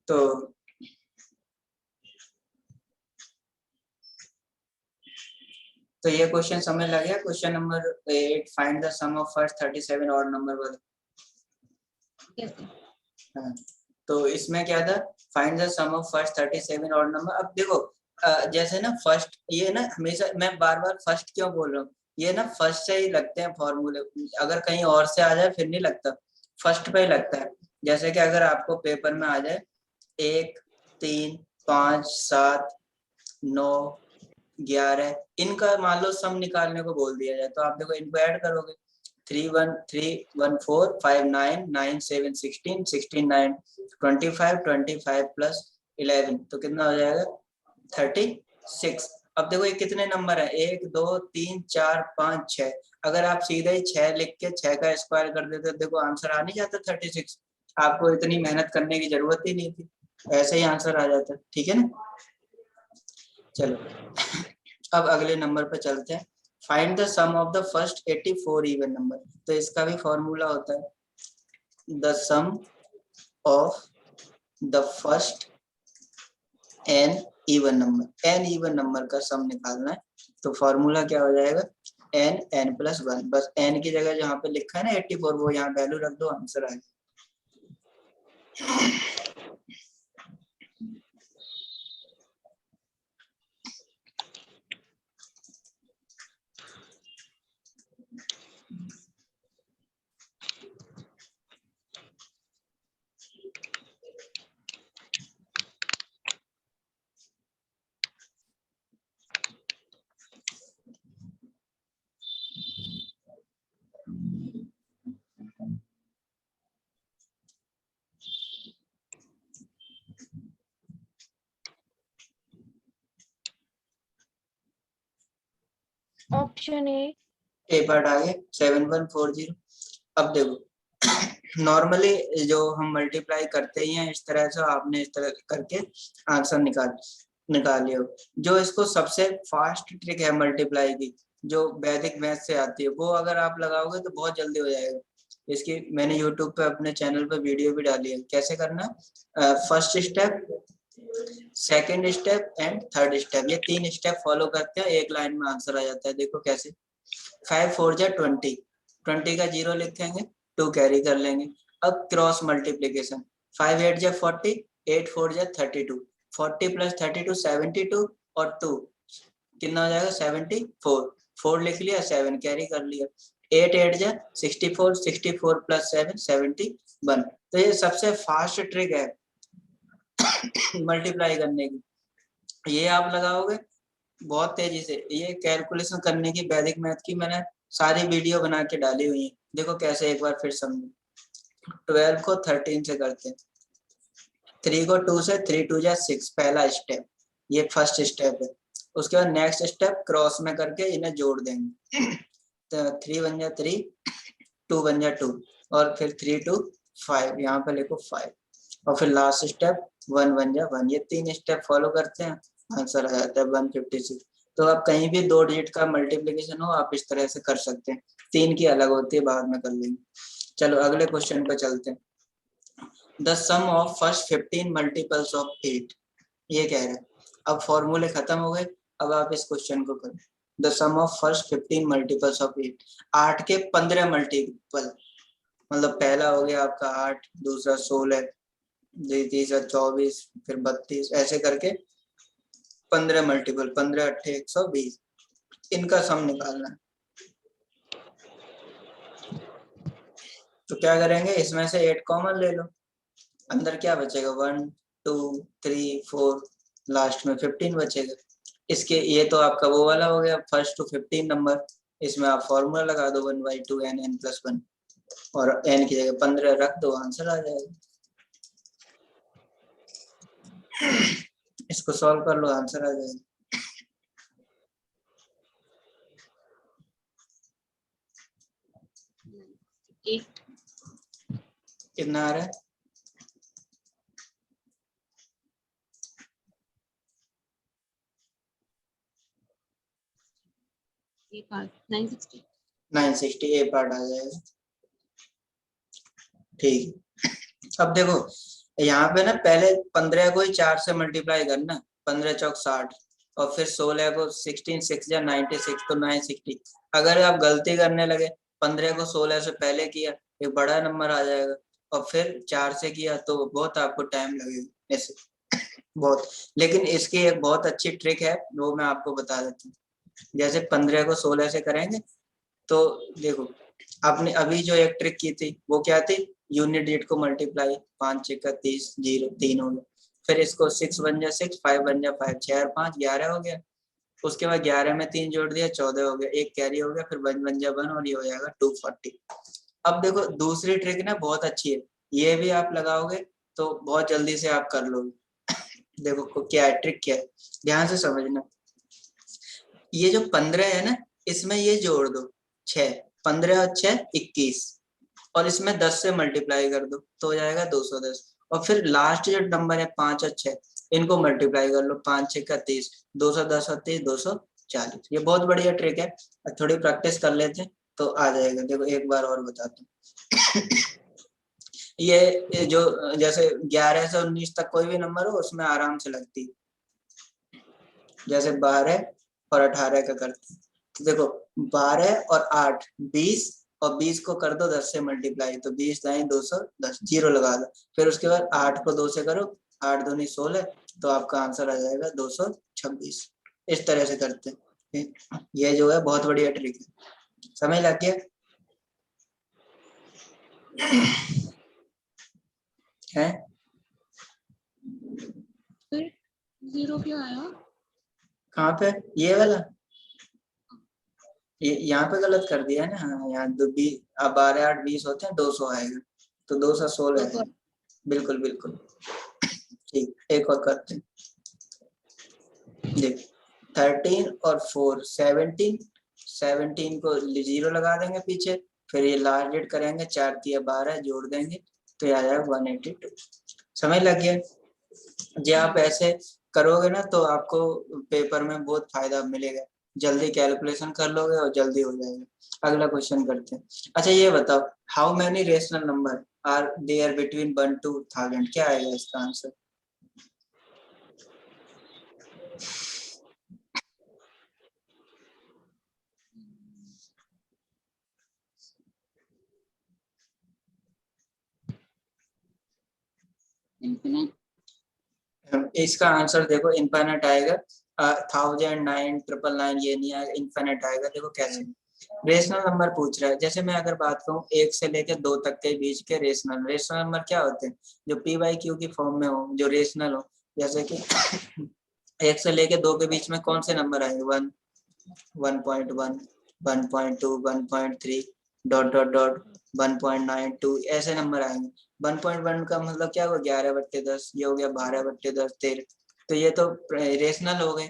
तो ये क्वेश्चन समझ लग गया। Question number 8, find the sum of first 37 odd number वाला। हाँ, तो इसमें क्या था, find the sum of first 37 odd number. अब देखो जैसे ना फर्स्ट, ये ना हमेशा मैं बार बार फर्स्ट क्यों बोल रहा हूँ, ये ना फर्स्ट से ही लगते हैं फॉर्मूले, अगर कहीं और से आ जाए फिर नहीं लगता, फर्स्ट पे ही लगता है। जैसे कि अगर आपको पेपर में आ जाए 1, 3, 5, 7, 9, 11, इनका मान लो सम निकालने को बोल दिया जाए, तो आप देखो इनको ऐड करोगे, 3 1 3 1 4 5 9 9 7 16 16 9 25 25 प्लस 11, तो कितना हो जाएगा 36। अब देखो ये कितने नंबर है, 1 2 3 4 5 6, अगर आप सीधे ही 6 लिख के 6 का स्क्वायर कर देते तो देखो आंसर आ नहीं जाता 36, आपको इतनी मेहनत करने की जरूरत ही नहीं थी, ऐसे ही आंसर आ जाता। ठीक है ना। चलो अब अगले नंबर पर चलते हैं। Find the sum of the first 84 even number. तो इसका भी फॉर्मूला होता है the sum of the first n even number. n even number का सम निकालना है, तो फॉर्मूला क्या हो जाएगा n n प्लस 1। बस n की जगह जहाँ पे लिखा है ना 84, वो यहाँ वैल्यू रख दो, आंसर आएगा। ऑप्शन ए पार्ट आ गया 7140। अब देखो नॉर्मली जो हम मल्टीप्लाई करते ही हैं इस तरह से, आपने इस तरह करके आंसर निकालिए। जो इसको सबसे फास्ट ट्रिक है मल्टीप्लाई की, जो वैदिक मैथ से आती है, वो अगर आप लगाओगे तो बहुत जल्दी हो जाएगा। इसकी मैंने यूट्यूब पे अपने चैनल पे वीडियो भी डाली है, कैसे करना। First step, second step and third step, ये 3 स्टेप फॉलो करते हैं, एक लाइन में आंसर आ जाता है। देखो कैसे, 5 4 जा 20, 20 का 0 लिखेंगे, 2 कैरी कर लेंगे। अब क्रॉस मल्टीप्लीकेशन, 5 8 जा 40, 8 4 जा 32, 40 प्लस 32 72, और 2 कितना हो जाएगा 74, 4 लिख लिया, 7 कैरी कर लिया, 8 8 जा 64, 64 प्लस 7 71। तो ये सबसे फास्ट ट्रिक है मल्टीप्लाई करने की। ये आप लगाओगे बहुत तेजी से, ये कैलकुलेशन करने की वैदिक मैथ की मैंने सारी वीडियो बना के डाली हुई है, देखो कैसे, एक बार फिर समझो। 12 को 13 से करते हैं, 3 को 2 से, 3 2 जा 6, पहला स्टेप, ये फर्स्ट स्टेप है। उसके बाद नेक्स्ट स्टेप क्रॉस में करके इन्हें जोड़ देंगे, तो 3 1 जा 3, 2 1 जा 2, और फिर 3 2 5, यहाँ पे लिखो 5, और फिर लास्ट स्टेप 1 1 जा 1। ये 3 स्टेप फॉलो करते हैं, आंसर आ जाता है 156। तो आप कहीं भी 2 डिजिट का मल्टीप्लिकेशन हो आप इस तरह से कर सकते हैं, 3 की अलग होती है, बाद में कर लेंगे। चलो अगले क्वेश्चन पे चलते हैं। The sum of first 15 multiples of 8, ये कह रहे हैं। अब फॉर्मूले खत्म हो गए, अब आप इस क्वेश्चन को करें। The sum of first 15 multiples of 8, 8 के 15 मल्टीपल, मतलब पहला हो गया आपका 8, दूसरा 16, तीसरा 24, फिर 32, ऐसे करके 15 मल्टीपल, 15 8 120, इनका सम निकालना है। तो क्या करेंगे, इसमें से 8 कॉमन ले लो, अंदर क्या बचेगा 1 2 3 4, लास्ट में 15 बचेगा। इसके ये तो आपका वो वाला हो गया फर्स्ट टू 15 नंबर, इसमें आप फॉर्मूला लगा दो 1/2 n n + 1, और n की जगह 15 रख दो, आंसर आ जाएगा। इसको सॉल्व कर लो, आंसर आ जाएगा। कितना आ रहा है, ए पार्ट 960, 960, ए पार्ट आ जाएगा। ठीक, अब देखो यहाँ पे ना पहले 15 को ही 4 से मल्टीप्लाई करना, 15 चौक 60, और फिर 16 को 16 6 या 96 तो 960। अगर आप गलती करने लगे 15 को 16 से पहले किया, एक बड़ा नंबर आ जाएगा, और फिर 4 से किया तो बहुत आपको टाइम लगेगा ऐसे बहुत। लेकिन इसकी एक बहुत अच्छी ट्रिक है, वो मैं आपको बता देता हूँ। जैसे 15 को 16 से करेंगे तो देखो, आपने अभी जो एक ट्रिक की थी वो क्या थी, यूनिट डिजिट को मल्टीप्लाई, 5 6 30 0 3 हो गया, फिर इसको 6 बन जा 6, 5 बन जा 5, 6 और 5 11 हो गया, उसके बाद 11 में 3 जोड़ दिया 14 हो गया, एक कैरी हो गया, फिर बन जा 1 और ये हो जाएगा 240। अब देखो दूसरी ट्रिक ना बहुत अच्छी है, ये भी आप लगाओगे तो बहुत जल्दी से आप कर लोगे। देखो क्या है, ट्रिक क्या है, ध्यान से समझना। ये जो 15 है ना, इसमें ये जोड़ दो 6, 15 और 6 21, और इसमें 10 से मल्टीप्लाई कर दो तो हो जाएगा 210, और फिर लास्ट जो नंबर है 5 और 6, इनको मल्टीप्लाई कर लो, 5 6 का 30, 210 और 30 240। ये बहुत बढ़िया ट्रिक है, थोड़ी प्रैक्टिस कर लेते हैं तो आ जाएगा। देखो एक बार और बताता हूँ। ये जो जैसे 11 से 19 तक कोई भी नंबर हो उसमें आराम से लगती है, जैसे 12 और 18 का करते हैं। तो देखो 12 और 8 20, और 20 को कर दो 10 से मल्टीप्लाई, तो 20 दाएं 210, जीरो लगा दो, फिर उसके बाद 8 को 2 से करो, 8 दूनी 16, तो आपका आंसर आ जाएगा 226। इस तरह से करते हैं। ये जो है बहुत बढ़िया ट्रिक है, समझ लग गया है? फिर 0 क्यों आया? कहाँ पे ये वाला, ये यहाँ पे गलत कर दिया है ना। हाँ यहाँ 12 8 20 होते हैं, 200 आएगा, तो 216 है। बिल्कुल बिल्कुल ठीक, एक और करते हैं। देख 13 और 4 17, 17 को 0 लगा देंगे पीछे, फिर ये लास्ट डेट करेंगे, 4 तिया 12 जोड़ देंगे तो ये आ जाएगा 182। समझ लग गया? जो आप ऐसे करोगे ना तो आपको पेपर में बहुत फायदा मिलेगा, जल्दी कैलकुलेशन कर लोगे और जल्दी हो जाएगा। अगला क्वेश्चन करते हैं। अच्छा ये बताओ, how many rational number are there between 1 to 1000? क्या आएगा इसका आंसर? इन्फिनिट। इसका आंसर देखो इनफाइनाइट आएगा, 1000 9 999 ये नहीं आएगा, इनफाइनाइट आएगा। देखो कैसे, रेशनल नंबर पूछ रहा है। जैसे मैं अगर बात करूं 1 से लेकर 2 तक के बीच के रेशनल नंबर क्या होते हैं, जो पी बाई क्यू की फॉर्म में हो, जो रेशनल हो। जैसे कि 1 से लेकर 2 के बीच में कौन से नंबर आएंगे, 1 1.1 1.2 1.3 डॉट डॉट डॉट 1.92 ऐसे नंबर आएंगे। 1.1 का मतलब क्या होगा, 11/10, ये हो गया 12/10 13, तो ये तो रेशनल हो गए।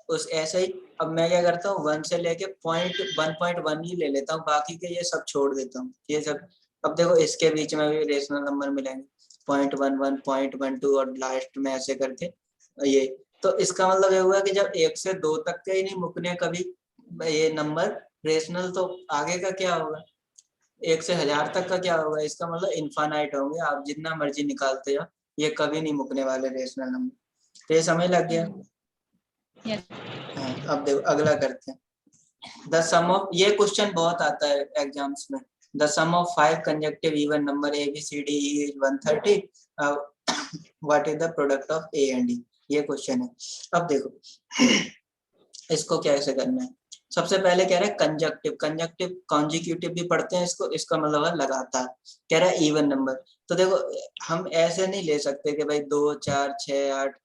उस ऐसे ही अब मैं क्या करता हूँ, 1 से लेके 1.1 ही ले लेता हूँ, बाकी के ये सब छोड़ देता हूँ ये सब। अब देखो इसके बीच में भी रेशनल नंबर मिलेंगे, 0.11 0.12 और लास्ट में ऐसे करके ये। तो इसका मतलब ये हुआ कि जब 1 से 2 तक के ही नहीं मुकने कभी ये नंबर रेशनल, तो आगे का क्या होगा, 1 से 1000 तक का क्या होगा, इसका मतलब इनफाइनाइट होंगे, आप जितना मर्जी निकालते जाओ ये कभी नहीं मुकने वाले रेशनल नंबर। तो ये समझ लग गया? यस। हाँ, अब देखो अगला करते हैं। द सम ऑफ, ये क्वेश्चन बहुत आता है एग्जाम्स में। The sum of 5 consecutive even number A B C D E is 130, what is the product of A and D? ये क्वेश्चन है। अब देखो इसको कैसे करना है। सबसे पहले कह रहा है कंजक्टिव, कंजक्टिव कॉन्जिक्यूटिव भी पढ़ते हैं इसको, इसका मतलब है लगातार। कह रहा है इवन नंबर, तो देखो हम ऐसे नहीं ले सकते कि भाई 2 4 6 8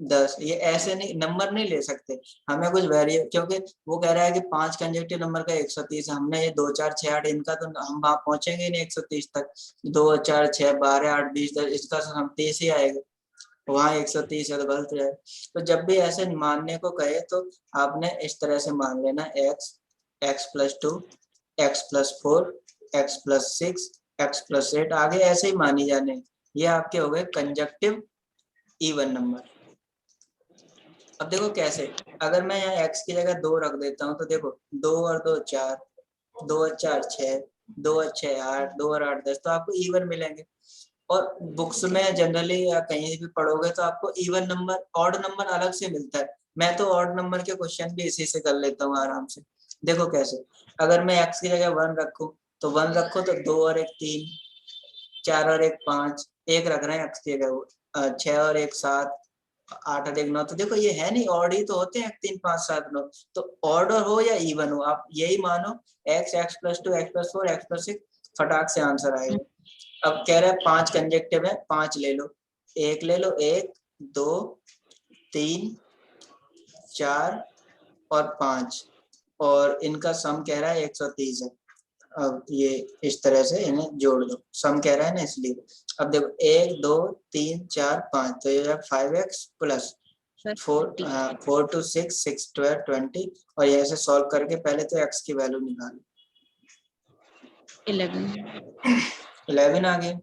10, ये ऐसे नहीं नंबर नहीं ले सकते, हमें कुछ वेरी, क्योंकि वो कह रहा है कि 5 कंजेक्टिव नंबर का 130, हमने ये 2 4 6 8 इनका तो हम वहां पहुंचेंगे नहीं 130 तक। 2 4 6 12 8 20 10, इसका हम 30 ही आएगा, वहां 130 है तो गलत है। तो जब भी ऐसे मानने को कहे तो आपने इस तरह से मान लेना, x x+2 x+4 x+6 x+8 आगे ऐसे ही मानी जाने, ये आपके हो गए कंजक्टिव इवन नंबर। अब देखो कैसे, अगर मैं यहाँ x की जगह 2 रख देता हूँ तो देखो 2 और 2 4, 2 और 4 6, 2 और 6 8, 2 और 8 10, तो आपको इवन मिलेंगे। और बुक्स में जनरली या कहीं भी पढ़ोगे तो आपको इवन नंबर ऑड नंबर अलग से मिलता है। मैं तो ऑड नंबर के क्वेश्चन भी इसी से कर लेता हूँ आराम से। देखो कैसे, अगर मैं x की जगह 1 रखूं तो 1 रखो तो 2 और 1 3, 4 और 1 5, 1 रख रहे हैं x की जगह, 6 और 1 7, 8 और 1 9। तो देखो ये है नहीं, ऑड ही तो होते हैं 3 5 7 9। तो ऑड हो या इवन हो, आप यही मानो x x+2 x+4 x+6, फटाक से आंसर आएगा। अब कह रहा है 5 कंजेक्टिव है, 5 ले लो, 1 ले लो, 1 2 3 4 और 5, और इनका सम कह रहा है 130 है। अब ये इस तरह से इन्हें जोड़ दो, सम कह रहा है ना इसलिए। अब देखो 1 2 3 4 5, तो ये 5x प्लस 4 to 6 6 12 20, और ये ऐसे सॉल्व करके पहले तो x की वैल्यू निकालो। 11 आ गया।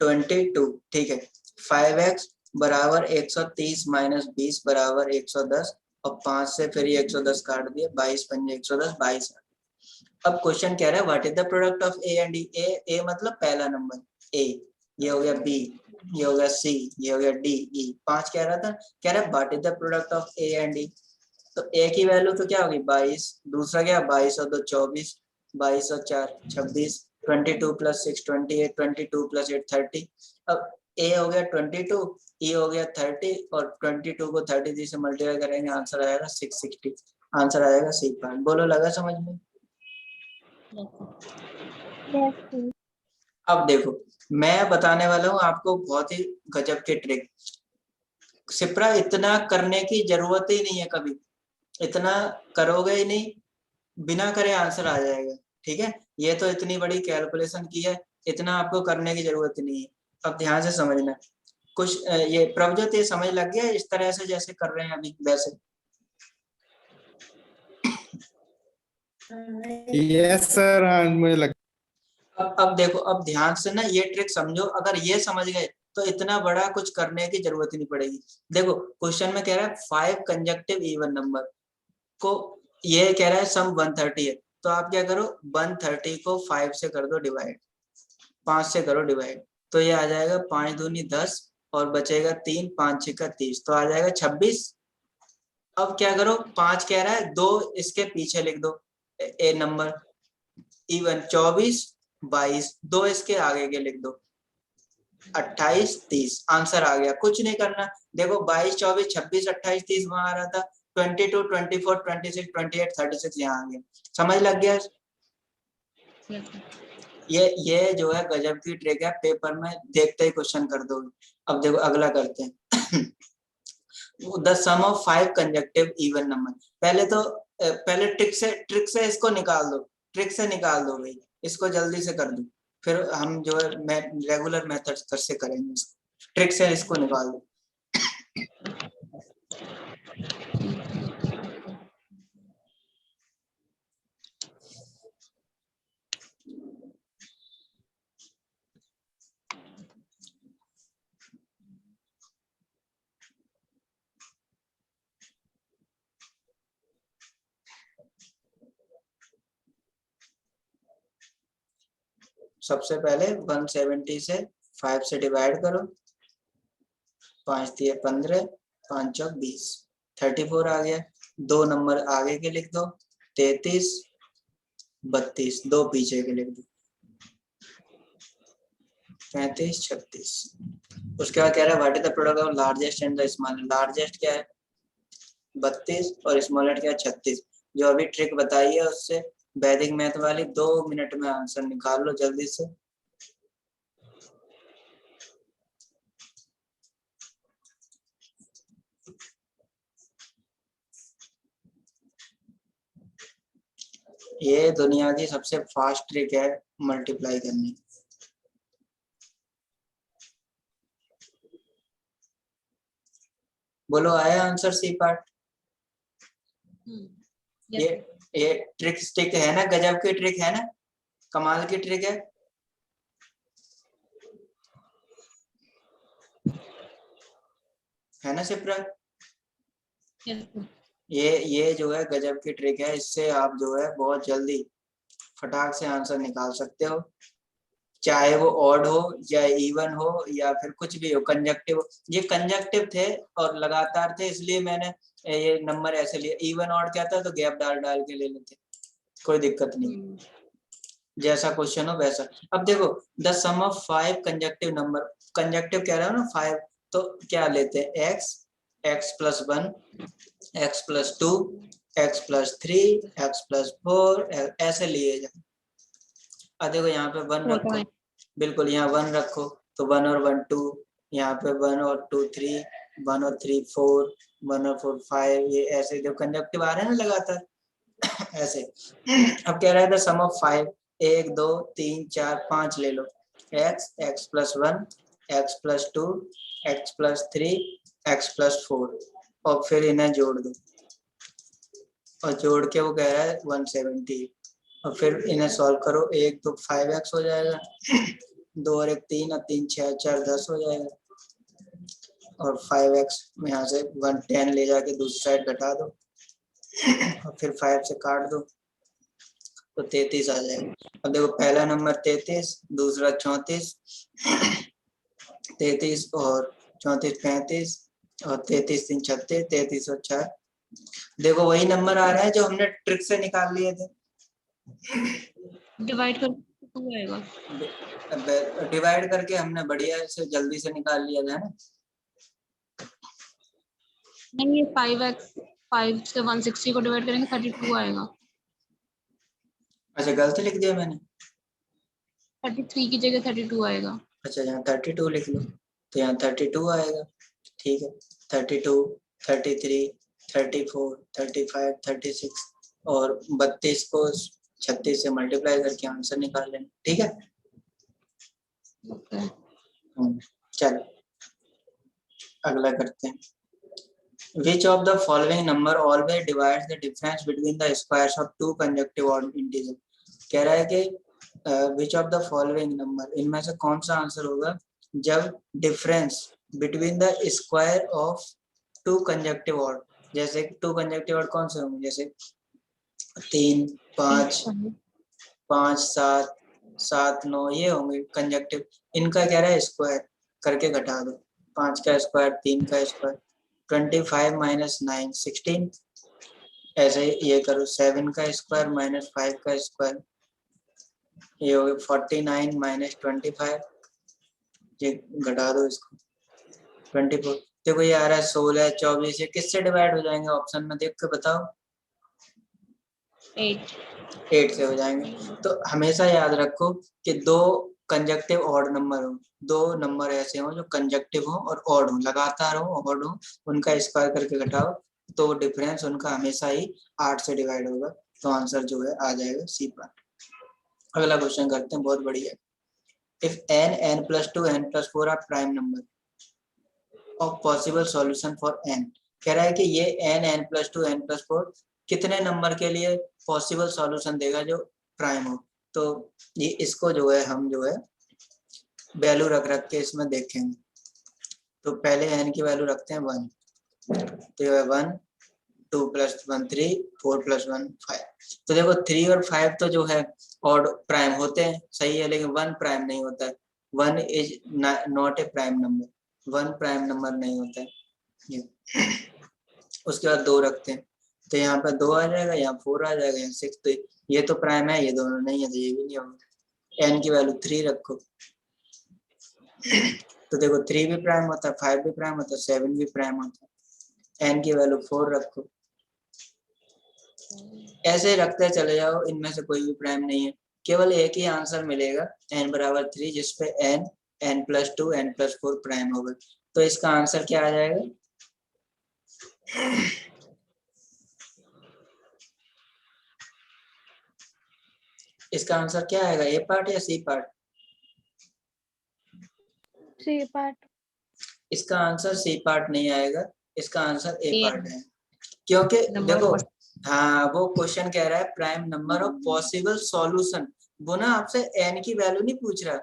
22 ठीक है। 5x बराबर 130 माइनस 20 बराबर 110, और 5 से फिर ये 110 काट दिया, 22 पंजे 110, 22। अब क्वेश्चन कह रहा है what is the product of A and D. A मतलब पहला नंबर ए, ये हो गया बी, ये हो गया सी, ये हो गया डी ई। 5 कह रहा था, कह रहा है what is the product of A and D. तो ए की वैल्यू तो क्या होगी 22, दूसरा क्या 22 और 2 24, 22 और 4 26, 22 प्लस 6 28, 22 प्लस 8 30। अब ए हो गया 22, ई हो गया 30, और 22 को 33 से मल्टीप्लाई करेंगे, आंसर आएगा 660। आंसर आएगा सी पार्ट। बोलो लगा समझ में? अब देखो मैं बताने वाला हूँ आपको बहुत ही गजब की ट्रिक। सिप्रा इतना करने की जरूरत ही नहीं है, कभी इतना करोगे ही नहीं, बिना करे आंसर आ जाएगा। ठीक है, ये तो इतनी बड़ी कैलकुलेशन की है, इतना आपको करने की जरूरत नहीं है। अब ध्यान से समझना कुछ, ये प्रभजोत ये समझ लग गया इस तरह से जैसे कर रहे हैं अभी वैसे? यस सर, हाँ मुझे लग। अब देखो, अब ध्यान से ना ये ट्रिक समझो, अगर ये समझ गए तो इतना बड़ा कुछ करने की जरूरत ही नहीं पड़ेगी। देखो क्वेश्चन में कह रहा है 5 कंजक्टिव इवन नंबर को, ये कह रहा है सम 130 है, तो आप क्या करो 130 को 5 से कर दो डिवाइड, 5 से करो डिवाइड, तो ये आ जाएगा 5 दूनी 10 और बचेगा 3, 5 6 का 30, तो आ जाएगा 26। अब क्या करो 5 कह रहा है 2 इसके पीछे लिख दो ए नंबर इवन, 24 22, 2 इसके आगे के लिख दो 28 30, आंसर आ गया। कुछ नहीं करना, देखो 22 24 26 28 30 वहां आ रहा था, 22 24 26 28 36 यहाँ आ गया। समझ लग गया? ये जो है गजब की ट्रिक है, पेपर में देखते ही क्वेश्चन कर दो। अब देखो अगला करते हैं। The sum of 5 consecutive even number. पहले ट्रिक से इसको निकाल दो, ट्रिक से निकाल दो भाई, इसको जल्दी से कर दो, फिर हम जो है रेगुलर मेथड से करेंगे इसको। ट्रिक से इसको निकाल दो। सबसे पहले 170 से 5 से डिवाइड करो, 5 दिए 15, 5 चौक 20, 34 आ गया। 2 नंबर आगे के लिख दो, 33 32, 2 पीछे के लिख दो, 35 36। उसके बाद कह रहा है what is the product of largest and the small. Largest क्या है 32 और स्मॉलेस्ट क्या है 36। जो अभी ट्रिक बताई है उससे वैदिक मैथ वाली, 2 मिनट में आंसर निकाल लो जल्दी से। ये दुनिया की सबसे फास्ट ट्रिक है मल्टीप्लाई करने की। बोलो आया आंसर सी पार्ट? ये ट्रिक है ना, गजब की ट्रिक है ना, कमाल की ट्रिक है ना सिप्रा? ये जो है गजब की ट्रिक है, इससे आप जो है बहुत जल्दी फटाक से आंसर निकाल सकते हो। चाहे वो ऑड हो या इवन हो या फिर कुछ भी हो, कंजक्टिव हो। ये कंजक्टिव थे और लगातार थे, इसलिए मैंने ये नंबर ऐसे लिया। इवन ऑड क्या था तो गैप डाल डाल के ले लेते, कोई दिक्कत नहीं, जैसा क्वेश्चन हो वैसा। अब देखो the sum of 5 consecutive number, consecutive कह रहा हूँ ना 5, तो क्या लेते हैं x, x + 1, x + 2, x + 3, x + 4, ऐसे लिए जाए। अब देखो यहाँ पे 1 रखो, बिल्कुल यहाँ 1 रखो, तो 1 और 1 2, यहाँ पे 1 और 2 3, 1 और 3 4, 1 और 4 5, ये ऐसे जो कंजक्टिव आ रहे हैं ना लगातार ऐसे। अब कह रहा है सम ऑफ 5, 1 2 3 4 5 ले लो, x, x + 1, x + 2, x + 3, x + 4, और फिर इन्हें जोड़ दो, और जोड़ के वो कह रहा है 170, और फिर इन्हें सॉल्व करो, 1 तो 5x हो जाएगा, 2 और 1 3, और 3 6 4 10 हो जाएगा, और 5x यहाँ से 110 ले जाके दूसरी साइड घटा दो, और फिर 5 से काट दो तो 33 आ जाएगा। अब देखो पहला नंबर 33, दूसरा 34, 33 और 34 35, और 33 3 36, 33 और 4, देखो वही नंबर आ रहा है जो हमने ट्रिक से निकाल लिए थे। डिवाइड कर 2 आएगा। डिवाइड करके हमने बढ़िया से जल्दी से निकाल लिया था ना। नहीं, ये 5x, 5 से 160 को डिवाइड करेंगे 32 आएगा। अच्छा गलत लिख दिया मैंने, 33 की जगह 32 आएगा। अच्छा यहाँ 32 लिख लो, तो यहाँ 32 आएगा, ठीक है। 32, 33, 34, 35, 36 और 32 को 36 से मल्टीप्लाई करके आंसर निकाल लेना, ठीक है। ओके, चलो अगला करते हैं। Which of the following number always divides the difference between the squares of two consecutive odd integers? कह रहा है कि which of the following number, इनमें से कौन सा आंसर होगा जब difference between the square of two consecutive odd, जैसे टू कंजक्टिव ऑड कौन से होंगे, जैसे 3 5 5 7 7 9, ये होंगे कंजक्टिव, इनका कह रहा है स्क्वायर करके घटा दो, 5 का स्क्वायर 3 का स्क्वायर, 25 - 9 16, ऐसे ये करो, 7 का स्क्वायर - 5 का स्क्वायर, ये हो गया 49 - 25, ये घटा दो इसको 24, देखो ये आ रहा है 16 24, ये किससे डिवाइड हो जाएंगे ऑप्शन में देख के बताओ। 8 से हो जाएंगे। तो हमेशा याद रखो कि दो कंजक्टिव ऑड नंबर हो, दो नंबर ऐसे हो जो कंजक्टिव हो और ऑड हो, लगातार हो ऑड हो, उनका स्क्वायर करके घटाओ तो डिफरेंस उनका हमेशा ही 8 से डिवाइड होगा, तो आंसर जो है आ जाएगा सी पार्ट। अगला क्वेश्चन करते हैं, बहुत बढ़िया। If n, n+2, n+4 are prime number of possible solution for n, कह रहा है कि ये n, n+2, n+4 कितने नंबर के लिए पॉसिबल सॉल्यूशन देगा जो प्राइम हो, तो ये इसको जो है हम जो है वैल्यू रख के इसमें देखेंगे। तो पहले n की वैल्यू रखते हैं 1, तो ये 1 2 + 1 3 4 + 1 5, तो देखो 3 और 5 तो जो है ऑड प्राइम होते हैं, सही है, लेकिन 1 प्राइम नहीं होता है, 1 is not a prime number, 1 prime number नहीं होता है ये। उसके बाद 2 रखते हैं, तो यहाँ पर 2 आ जाएगा, यहाँ 4 आ जाएगा, यहाँ 6, तो ये तो प्राइम है, ये दोनों नहीं है, तो ये भी नहीं होगा। n की वैल्यू 3 रखो, तो देखो 3 भी प्राइम होता है, 5 भी प्राइम होता है, 7 भी प्राइम होता है। n की वैल्यू 4 रखो, ऐसे रखते चले जाओ, इनमें से कोई भी प्राइम नहीं है, केवल एक ही आंसर मिलेगा n = 3, जिसपे n, n+2, n+4 प्राइम होगा, तो इसका आंसर क्या आ जाएगा, इसका आंसर क्या आएगा, ए पार्ट या सी पार्ट, सी पार्ट। इसका आंसर सी पार्ट नहीं आएगा, इसका आंसर ए पार्ट है, क्योंकि देखो हाँ वो क्वेश्चन कह रहा है prime number of possible solution, वो ना आपसे n की वैल्यू नहीं पूछ रहा,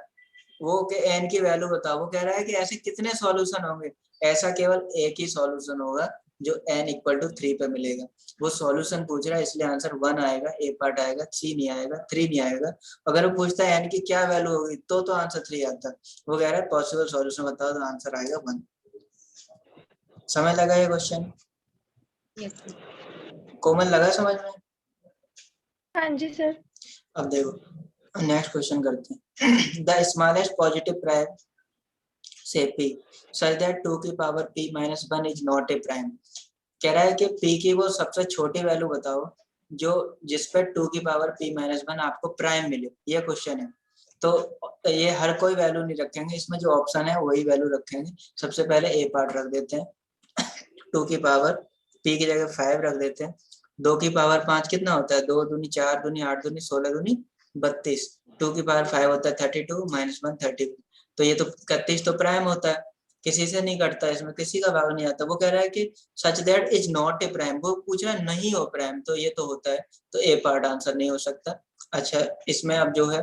वो के n की वैल्यू बताओ, वो कह रहा है कि ऐसे कितने सॉल्यूशन होंगे, ऐसा केवल एक ही सॉल्यूशन होगा जो n इक्वल टू 3 पे मिलेगा। वो सॉल्यूशन पूछ रहा है इसलिए आंसर 1 आएगा, ए पार्ट आएगा, 3 नहीं आएगा, 3 नहीं आएगा। अगर वो पूछता है n की क्या वैल्यू होगी तो आंसर 3 आता। वो कह रहा है पॉसिबल सॉल्यूशन बताओ तो आंसर आएगा 1। समझ लगा ये क्वेश्चन? यस कोमल लगा समझ में? हाँ जी सर। अब देखो नेक्स्ट क्वेश्चन करते हैं। द स्मॉलेस्ट पॉजिटिव प्राइम से p such that 2 की power p minus 1 is not a prime। कह रहा है कि p की वो सबसे छोटी वैल्यू बताओ जो जिस पे 2 की पावर p minus 1 आपको प्राइम मिले, ये क्वेश्चन है। तो ये हर कोई वैल्यू नहीं रखेंगे, इसमें जो ऑप्शन है वही वैल्यू रखेंगे। सबसे पहले ए पार्ट रख देते हैं, 2 की पावर p की जगह 5 रख देते हैं। 2 की पावर 5 कितना होता है? 2 दूनी 4 दूनी 8 दूनी 16 दूनी 32। 2 की पावर 5 होता है 32 माइनस 1 32। तो ये तो 31 तो प्राइम होता है, किसी से नहीं कटता, इसमें किसी का भाग नहीं आता। वो कह रहा है कि such that is not a prime, वो पूछ रहा है नहीं हो प्राइम, तो ये तो होता है, तो ए पार्ट आंसर नहीं हो सकता। अच्छा इसमें अब जो है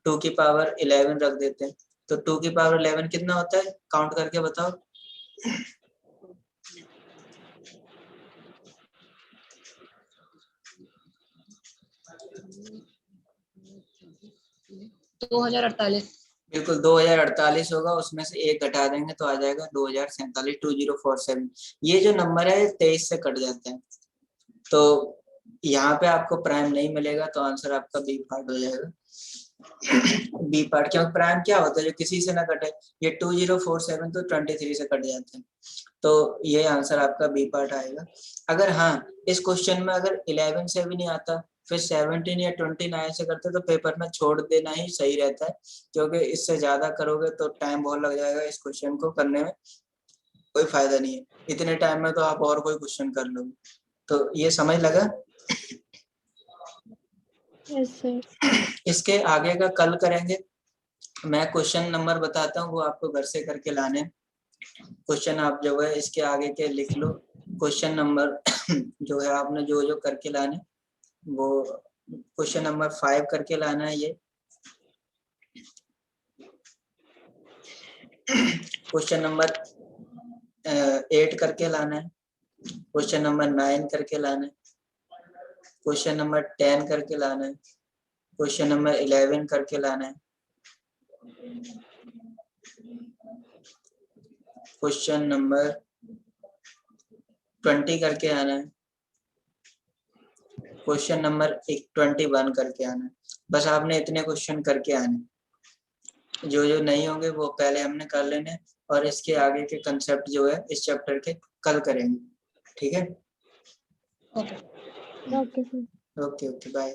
2 की पावर 11 रख देते हैं। तो 2 की पावर 11 कितना होता है? काउंट करके बताओ। दो 2048। बिल्कुल 2048 होगा, उसमें से एक घटा देंगे तो आ जाएगा 2047, 2047। ये जो नंबर है 23 से कट जाते हैं, तो यहाँ पे आपको प्राइम नहीं मिलेगा, तो आंसर आपका बी पार्ट हो जाएगा। बी पार्ट, क्योंकि प्राइम क्या होता है जो किसी से ना कटे। ये 2047 तो 23 से कट जाते हैं, तो ये आंसर आपका बी पार्ट आएगा। अगर हाँ इस क्वेश्चन में अगर 11 से भी नहीं आता, फिर 17 या 29 से करते तो पेपर में छोड़ देना ही सही रहता है, क्योंकि इससे ज्यादा करोगे तो टाइम बहुत लग जाएगा, इस क्वेश्चन को करने में कोई फायदा नहीं है। इतने टाइम में तो आप और कोई क्वेश्चन कर लोगे। तो ये समझ लगा? Yes sir. इसके आगे का कल करेंगे। मैं क्वेश्चन नंबर बताता हूँ, वो आपको घर से करके लाने। क्वेश्चन आप जो है इसके आगे के लिख लो। क्वेश्चन नंबर जो है आपने जो जो करके लाने, वो क्वेश्चन नंबर 5 करके लाना है। ये क्वेश्चन नंबर 8 करके लाना है। क्वेश्चन नंबर 9 करके लाना है। क्वेश्चन नंबर 10 करके लाना है। क्वेश्चन नंबर 11 करके लाना है। क्वेश्चन नंबर 20 करके आना है। क्वेश्चन नंबर 21 करके आना है। बस आपने इतने क्वेश्चन करके आने, जो जो नहीं होंगे वो पहले हमने कर लेने, और इसके आगे के कंसेप्ट जो है इस चैप्टर के कल करेंगे। ठीक है? Okay okay sir. Okay okay bye.